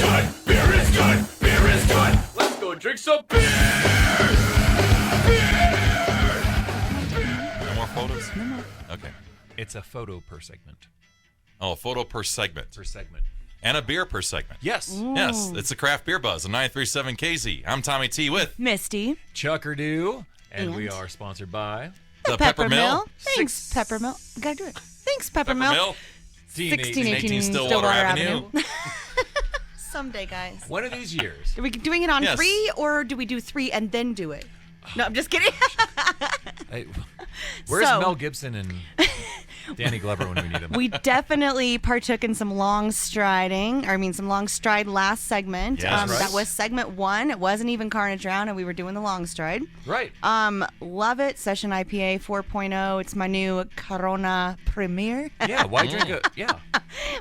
good. Beer is good. Beer is good. Let's go drink some beer. No more photos? No more. Okay. It's a photo per segment. Oh, a photo per segment. Per segment. And a beer per segment. Yes. Ooh. Yes, it's the Craft Beer Buzz on 93.7 KZ. I'm Tommy T with Misty. Chuckerdoo. And we And? are sponsored by the Peppermill. Thanks, Peppermill. Gotta do it. Thanks, Peppermill. Peppermill. 1618 Stillwater Avenue. Someday, guys. one of these years. Are we doing it on Yes. 3, or do we do 3 and then do it? No, I'm just kidding. Hey, where's So- Mel Gibson and Danny Glover when we need them? We definitely partook in some long stride last segment. Yes. Right. That was segment 1. It wasn't even Carnage Round, and we were doing the long stride. Right. Love it. Session IPA 4.0. It's my new Corona Premier. Yeah, why drink it? Yeah.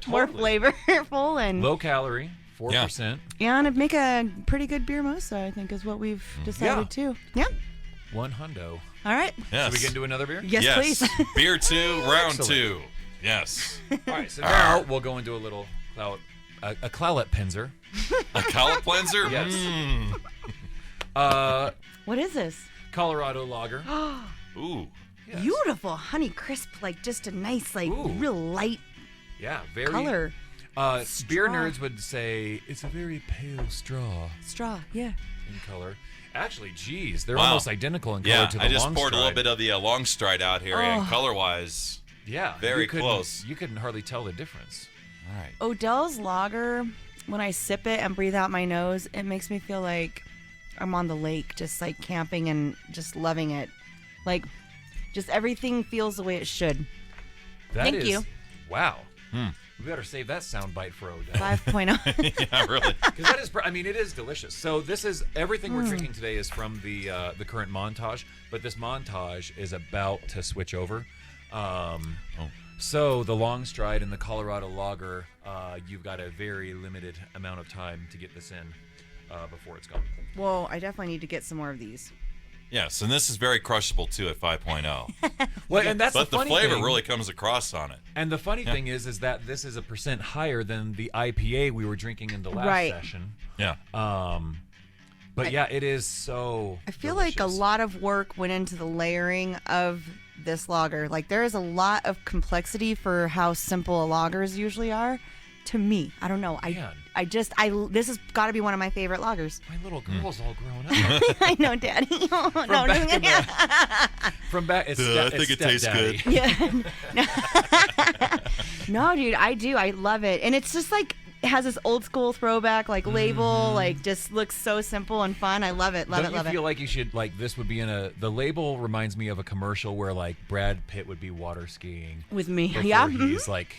More Totally. flavorful and Low calorie, 4%. and it'd make a pretty good beer mosa, I think, is what we've decided too. Yeah. One hundo. All right. Yes. So we can do another beer? Yes, please. Beer 2, round Excellent. 2. Yes. All right, so now we'll go into a little a clowlet pinzer. A cowlet cleanser? Yes. What is this? Colorado lager. Ooh. Yes. Beautiful, honey crisp, like just a nice, like Ooh. real light Yeah, very color. Beer Straw. nerds would say it's a very pale straw Straw, yeah. in color. Actually, geez, they're Wow. almost identical in color Yeah, to the I just long poured a little stride. bit of the long stride out here, and color-wise, Yeah, very you couldn't- close. You couldn't hardly tell the difference. all right. Odell's lager, when I sip it and breathe out my nose, it makes me feel like I'm on the lake, just like camping and just loving it. Like, just everything feels the way it should. That Thank is- you. Wow. We better save that sound bite for Odell. 5.0. Yeah, really. Because that is, it is delicious. So this is everything we're drinking today is from the current montage, but this montage is about to switch over. So the long stride and the Colorado lager, you've got a very limited amount of time to get this in before it's gone. Well, I definitely need to get some more of these. Yes, and this is very crushable, too, at 5.0. Well, and that's But the the funny flavor thing. really comes across on it. And the funny thing is that this is a percent higher than the IPA we were drinking in the last Right. session. Yeah. But yeah, it is so. I feel like a lot of work went into the layering of this lager. Like, there is a lot of complexity for how simple lagers usually are. To me, I don't know. Man. This has got to be one of my favorite lagers. My little girl's all grown up. I know, Daddy. Oh, no, back in yeah. From back, it's I think it tastes stepdaddy. good. No, dude, I do. I love it, and it's just like it has this old school throwback like label. Like, just looks so simple and fun. I love it. Love Don't it. Love you feel it. like you should this would be in the label reminds me of a commercial where like Brad Pitt would be water skiing With me, before yeah. he's like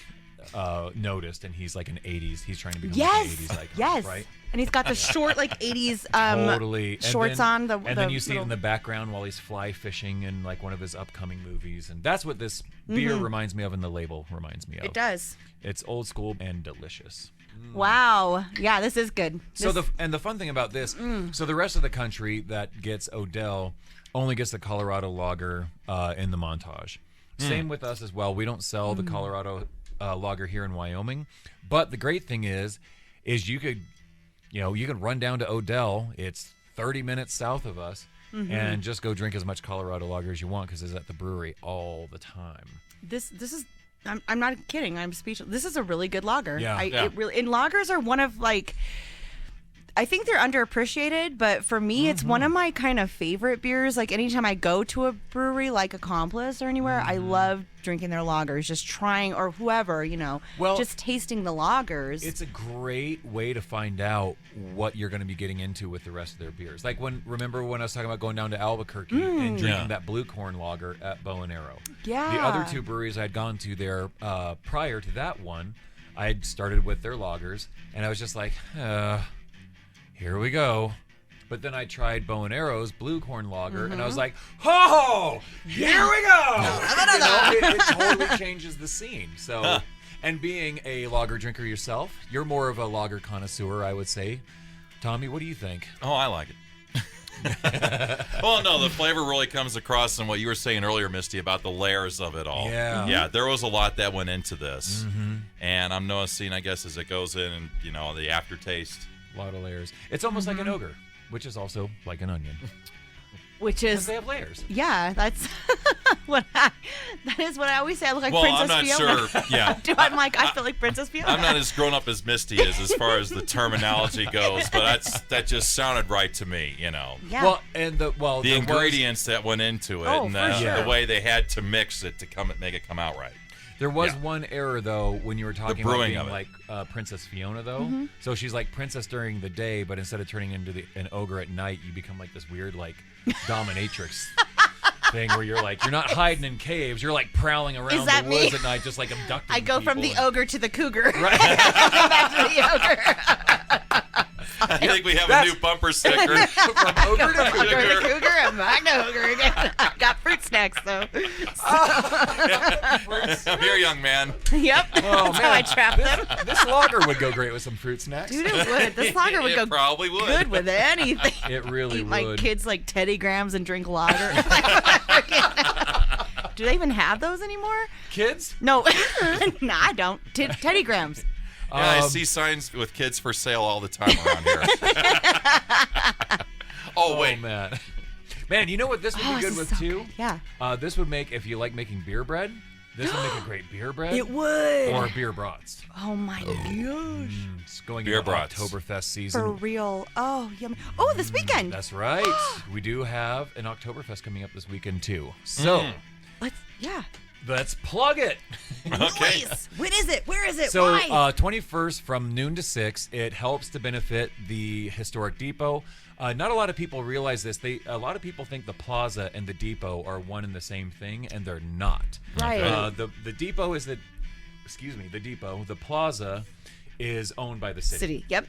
noticed and he's like an 80s. He's trying to become Yes. like an 80s icon, Yes. right? And he's got the short like 80s Totally. And shorts then- on. and then you see it in the background while he's fly fishing in like one of his upcoming movies, and that's what this beer reminds me of, and the label reminds me of. It does. It's old school and delicious. Wow. Yeah, this is good. So the fun thing about this, so the rest of the country that gets Odell only gets the Colorado lager in the montage. Same with us as well. We don't sell the Colorado lager here in Wyoming, but the great thing is you could, you can run down to Odell. It's 30 minutes south of us, and just go drink as much Colorado lager as you want because it's at the brewery all the time. This is. I'm not kidding. I'm speechless. This is a really good lager. Yeah. It really, and lagers are one of like, I think they're underappreciated, but for me, it's one of my kind of favorite beers. Like, anytime I go to a brewery like Accomplice or anywhere, I love drinking their lagers, just trying, or whoever, Well, just tasting the lagers. It's a great way to find out what you're going to be getting into with the rest of their beers. Like remember when I was talking about going down to Albuquerque and drinking that blue corn lager at Bow and Arrow. Yeah. The other two breweries I'd gone to there prior to that one, I had started with their lagers, and I was just like, here we go. But then I tried Bow and Arrow's blue corn lager, and I was like, "Oh, here we go!" It totally changes the scene. So, and being a lager drinker yourself, you're more of a lager connoisseur, I would say. Tommy, what do you think? Oh, I like it. Well, no, the flavor really comes across in what you were saying earlier, Misty, about the layers of it all. Yeah. Yeah, there was a lot that went into this. And I'm noticing, I guess, as it goes in, and the aftertaste. A lot of layers. It's almost like an ogre, which is also like an onion. Which Because is, they have layers. yeah, that's that is what I always say. I look like Well, Princess I'm not Fiona. sure. Yeah. I feel like Princess Fiona. I'm not as grown up as Misty is as far as the terminology goes, but that just sounded right to me, Yeah. Well, and the The ingredients that went into it, Oh, and for sure. the way they had to mix it to make it come out right. There was Yeah. one error though when you were talking about brewing being of it. like Princess Fiona though. So she's like princess during the day, but instead of turning into an ogre at night, you become like this weird like dominatrix thing where you're not hiding in caves, you're like prowling around that the woods me? at night, just like abducting. I go from the people ogre to the cougar. Right. Back to the ogre. I think we have a new bumper sticker. From ogre to Ogre to the cougar and back to ogre again. I got fruit snacks though. I'm here, young man. Yep. Oh That's how I man, trap them. this lager would go great with some fruit snacks. Dude, it would. This lager would It go probably would. good with anything. It really Eat would. my kids like Teddy Grahams and drink lager. Do they even have those anymore? Kids? No, no, I don't. Teddy Grahams. Yeah, I see signs with kids for sale all the time around here. Oh, Oh wait. man. Man, you know what this would be good this with is so too? good. Yeah. This would make, if you like making beer bread, this would make a great beer bread. It would. Or beer brats. Oh my gosh. It's going Beer into brats. Oktoberfest For season. real. Oh, yummy. Oh, this weekend. That's right. We do have an Oktoberfest coming up this weekend too. So Yeah. let's plug it. Okay. Nice. When is it? Where is it? So Why? 21st from noon to 6. It helps to benefit the historic depot. Not a lot of people realize this. A lot of people think the plaza and the depot are one and the same thing, and they're not. Right. The depot is the depot. The plaza is owned by the city. Yep.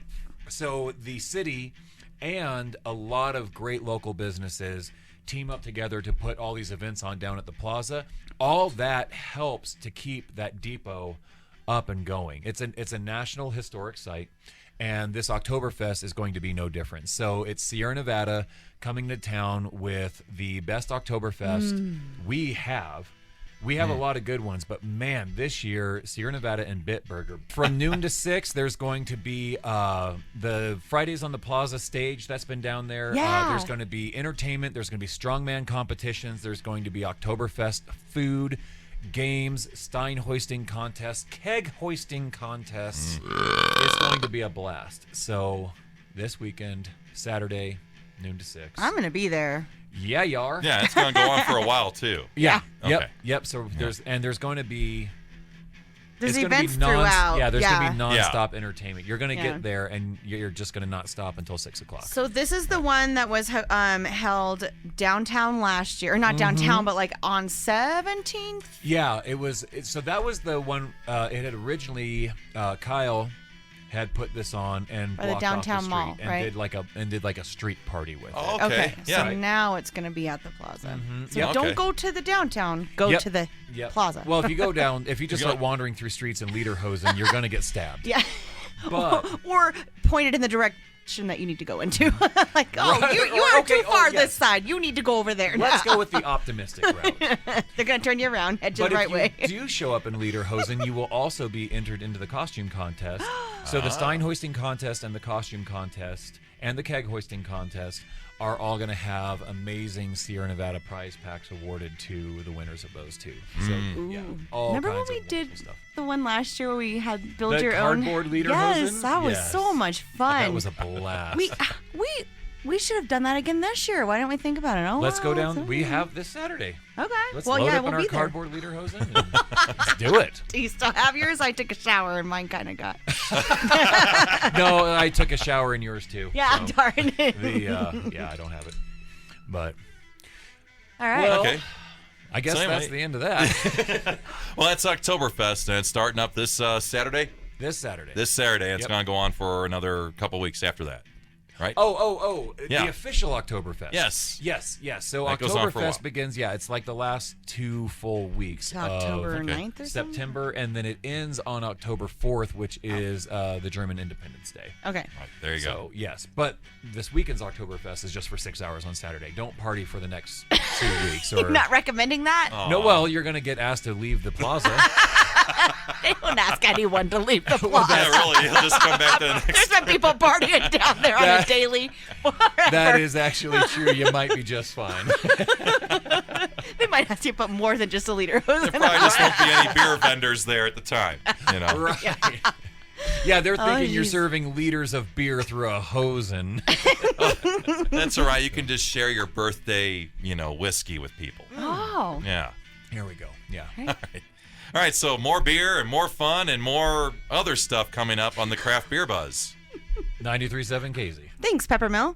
So the city and a lot of great local businesses team up together to put all these events on down at the plaza. All that helps to keep that depot up and going. It's a national historic site, and this Oktoberfest is going to be no different. So it's Sierra Nevada coming to town with the best Oktoberfest we have. We have a lot of good ones, but man, this year, Sierra Nevada and Bitburger. From noon to 6, there's going to be the Fridays on the Plaza stage that's been down there. Yeah. There's going to be entertainment. There's going to be strongman competitions. There's going to be Oktoberfest food, games, Stein hoisting contests, keg hoisting contests. It's going to be a blast. So this weekend, Saturday, noon to 6. I'm going to be there. Yeah, you are. Yeah, it's going to go on for a while, too. Yeah. Okay. Yep. So there's going to be There's it's gonna events be throughout. Yeah, there's gonna be Yeah. nonstop entertainment. You're gonna Yeah. get there, and you're just gonna not stop until 6 o'clock. So this is the one that was held downtown last year, or not downtown, but like on 17th. Yeah, it was. So that was the one. It had originally Kyle had put this on and By the blocked downtown off the street mall, and right? did like a street party with Oh, it. okay. So Yeah. now it's going to be at the plaza. So Yep. don't Okay. go to the downtown. Go Yep. to the Yep. plaza. Well, if you go down, if you just You're start gonna- wandering through streets in Lederhosen, you're gonna get stabbed. yeah. But Or pointed in the direction that you need to go into. Like, oh, Right, you or- are okay, too far yes. this side. You need to go over there. let's now. go with the optimistic route. They're going to turn you around. Head to But the right if way. you do show up in Lederhosen, you will also be entered into the costume contest. So the Stein hoisting contest and the costume contest and the keg hoisting contest are all going to have amazing Sierra Nevada prize packs awarded to the winners of those two. So yeah, all Remember kinds when we of did wonderful stuff. the one last year where we had build The your own cardboard Lederhosen? Yes, that was Yes. so much fun. That was a blast. We should have done that again this year. Why didn't we think about it? Oh, Let's go wow, down. We have this Saturday. Okay. Let's well, load yeah, up we'll in our be there. cardboard Lederhosen and let's do it. Do you still have yours? I took a shower and mine kind of got. No, I took a shower in yours too. Yeah, so darn it. yeah, I don't have it. But All right. well, Okay. I guess So anyway- that's the end of that. Well, that's Oktoberfest, and it's starting up this Saturday. This Saturday. This Saturday. It's Yep. going to go on for another couple weeks after that. right? The official Oktoberfest. Yes. So That goes on for a while. Oktoberfest begins, it's like the last 2 full weeks October of 9th or something? September, and then it ends on October 4th, which is the German Independence Day. Okay. Right, there you go. So, yes. But this weekend's Oktoberfest is just for 6 hours on Saturday. Don't party for the next 2 weeks. Or Not recommending that. No, well, you're going to get asked to leave the plaza. They don't ask anyone to leave the plaza. Yeah, really. He'll just come back to the next. There's been people partying down there on a daily. That is actually true. You might be just fine. They might ask you to put more than just a liter hose There in probably it. just won't be any beer vendors there at the time. You know. Right. Yeah, they're thinking you're geez. serving liters of beer through a hose and. That's all right. You can just share your birthday, whiskey with people. Oh. Yeah. Here we go. Yeah. All right, so more beer and more fun and more other stuff coming up on the Craft Beer Buzz. 93.7 KAZY. Thanks, Peppermill.